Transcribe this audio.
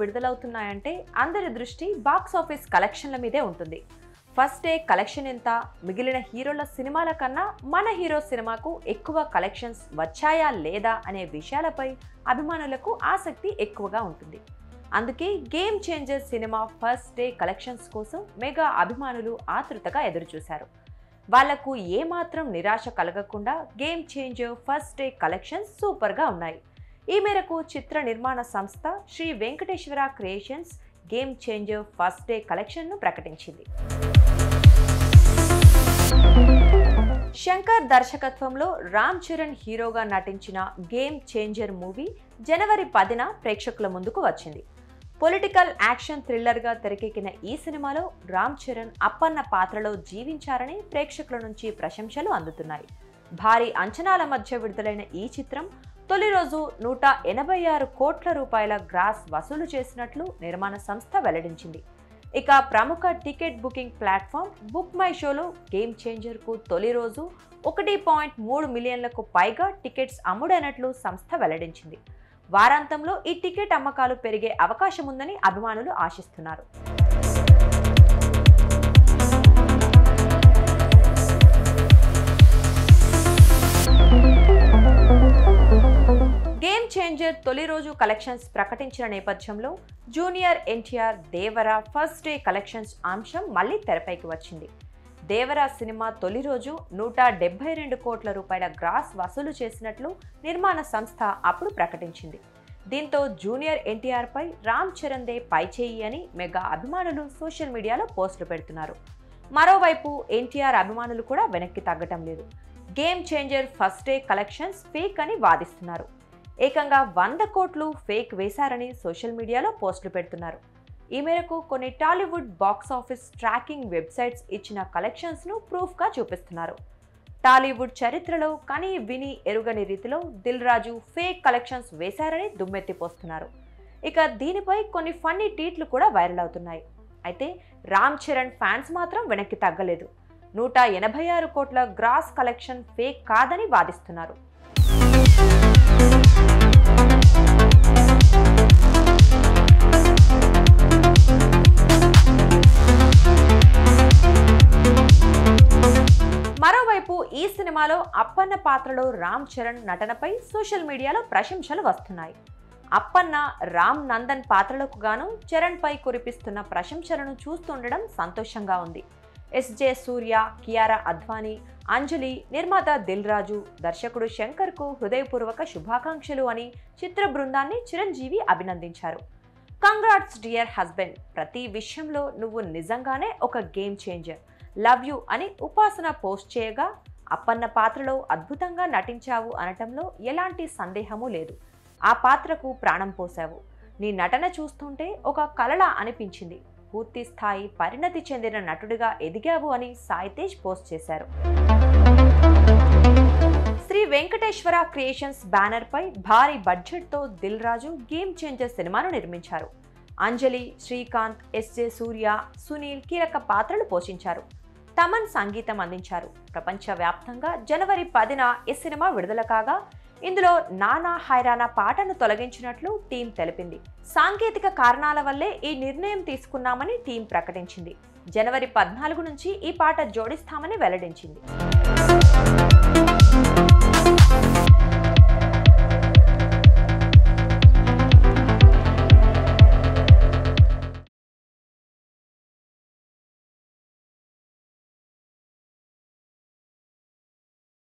విడుదలవుతున్నాయంటే అందరి దృష్టి box office కలెక్షన్ల మీదే ఉంటుంది. ఫస్ట్ డే కలెక్షన్ ఎంత, మిగిలిన హీరోల సినిమాల కన్నా మన హీరో సినిమాకు ఎక్కువ కలెక్షన్స్ వచ్చాయా లేదా అనే విషయాలపై అభిమానులకు ఆసక్తి ఎక్కువగా ఉంటుంది. అందుకే game changer cinema first day collections కోసం మెగా అభిమానులు ఆతృతగా ఎదురుచూశారు. వాళ్లకు ఏమాత్రం నిరాశ కలగకుండా game changer first day collections సూపర్గా ఉన్నాయి. ఈ మేరకు చిత్ర నిర్మాణ సంస్థ Sri Venkateswara creations game changer first day కలెక్షన్ను ప్రకటించింది. శంకర్ దర్శకత్వంలో రామ్ చరణ్ హీరోగా నటించిన గేమ్ చేంజర్ మూవీ జనవరి 10న ప్రేక్షకుల ముందుకు వచ్చింది. పొలిటికల్ యాక్షన్ థ్రిల్లర్గా తెరకెక్కిన ఈ సినిమాలో రామ్ చరణ్ అప్పన్న పాత్రలో జీవించారని ప్రేక్షకుల నుంచి ప్రశంసలు అందుతున్నాయి. భారీ అంచనాల మధ్య విడుదలైన ఈ చిత్రం తొలి రోజు 186 కోట్ల రూపాయల గ్రాస్ వసూలు చేసినట్లు నిర్మాణ సంస్థ వెల్లడించింది. ఇక ప్రముఖ ticket booking platform book my షోలో గేమ్ చేంజర్కు తొలి రోజు 1.3 మిలియన్లకు పైగా టికెట్స్ అమ్ముడైనట్లు సంస్థ వెల్లడించింది. వారాంతంలో ఈ టికెట్ అమ్మకాలు పెరిగే అవకాశం ఉందని అభిమానులు ఆశిస్తున్నారు. గేమ్ చేంజర్ తొలి రోజు కలెక్షన్స్ ప్రకటించిన నేపథ్యంలో జూనియర్ ఎన్టీఆర్ దేవర ఫస్ట్ డే కలెక్షన్స్ అంశం మళ్లీ తెరపైకి వచ్చింది. దేవర సినిమా తొలి రోజు 172 కోట్ల రూపాయల గ్రాస్ వసూలు చేసినట్లు నిర్మాణ సంస్థ అప్పుడు ప్రకటించింది. దీంతో జూనియర్ ఎన్టీఆర్ పై రామ్ చరణ్ దే పైచేయి అని మెగా అభిమానులు సోషల్ మీడియాలో పోస్టులు పెడుతున్నారు. మరోవైపు ఎన్టీఆర్ అభిమానులు కూడా వెనక్కి తగ్గటం లేదు. Game changer first day collections fake అని వాదిస్తున్నారు. ఏకంగా 100 కోట్లు ఫేక్ వేశారని సోషల్ మీడియాలో పోస్టులు పెడుతున్నారు. ఈ మేరకు కొన్ని Tollywood box office tracking websites ఇచ్చిన కలెక్షన్స్ను ప్రూఫ్గా చూపిస్తున్నారు. టాలీవుడ్ చరిత్రలో కని విని ఎరుగని రీతిలో దిల్ రాజు ఫేక్ కలెక్షన్స్ వేశారని దుమ్మెత్తిపోస్తున్నారు. ఇక దీనిపై కొన్ని ఫన్నీ ట్వీట్లు కూడా వైరల్ అవుతున్నాయి. అయితే రామ్ చరణ్ ఫ్యాన్స్ మాత్రం వెనక్కి తగ్గలేదు. 186 కోట్ల గ్రాస్ కలెక్షన్ ఫేక్ కాదని వాదిస్తున్నారు. మరోవైపు ఈ సినిమాలో అప్పన్న పాత్రలో రామ్ చరణ్ నటనపై సోషల్ మీడియాలో ప్రశంసలు వస్తున్నాయి. అప్పన్న రామ్ నందన్ పాత్రలకు గాను చరణ్ పై కురిపిస్తున్న ప్రశంసలను చూస్తుండడం సంతోషంగా ఉంది. ఎస్జే సూర్య, కియారా అద్వానీ, అంజలి, నిర్మాత దిల్ రాజు, దర్శకుడు శంకర్కు హృదయపూర్వక శుభాకాంక్షలు అని చిత్ర బృందాన్ని చిరంజీవి అభినందించారు. కంగ్రాట్స్ డియర్ హస్బెండ్, ప్రతి విషయంలో నువ్వు నిజంగానే ఒక గేమ్ చేంజర్, లవ్ యూ అని ఉపాసన పోస్ట్ చేయగా, అప్పన్న పాత్రలో అద్భుతంగా నటించావు అనటంలో ఎలాంటి సందేహమూ లేదు. ఆ పాత్రకు ప్రాణం పోసావు. నీ నటన చూస్తుంటే ఒక కలలా అనిపించింది. పూర్తి స్థాయి పరిణతి చెందిన నటుడిగా ఎదిగావు అని సాయితేజ్ పోస్ట్ చేశారు. శ్రీ వెంకటేశ్వర క్రియేషన్స్ బ్యానర్ పై భారీ బడ్జెట్తో దిల్ రాజు గేమ్ చేంజర్ సినిమాను నిర్మించారు. అంజలి, శ్రీకాంత్, ఎస్జే సూర్య, సునీల్ కీలక పాత్రలు పోషించారు. తమన్ సంగీతం అందించారు. ప్రపంచవ్యాప్తంగా జనవరి 10న ఈ సినిమా విడుదల కాగా ఇందులో నానా హైరానా పాటను తొలగించినట్లు టీం తెలిపింది. సాంకేతిక కారణాల వల్లే ఈ నిర్ణయం తీసుకున్నామని టీం ప్రకటించింది. జనవరి 14 నుంచి ఈ పాట జోడిస్తామని వెల్లడించింది.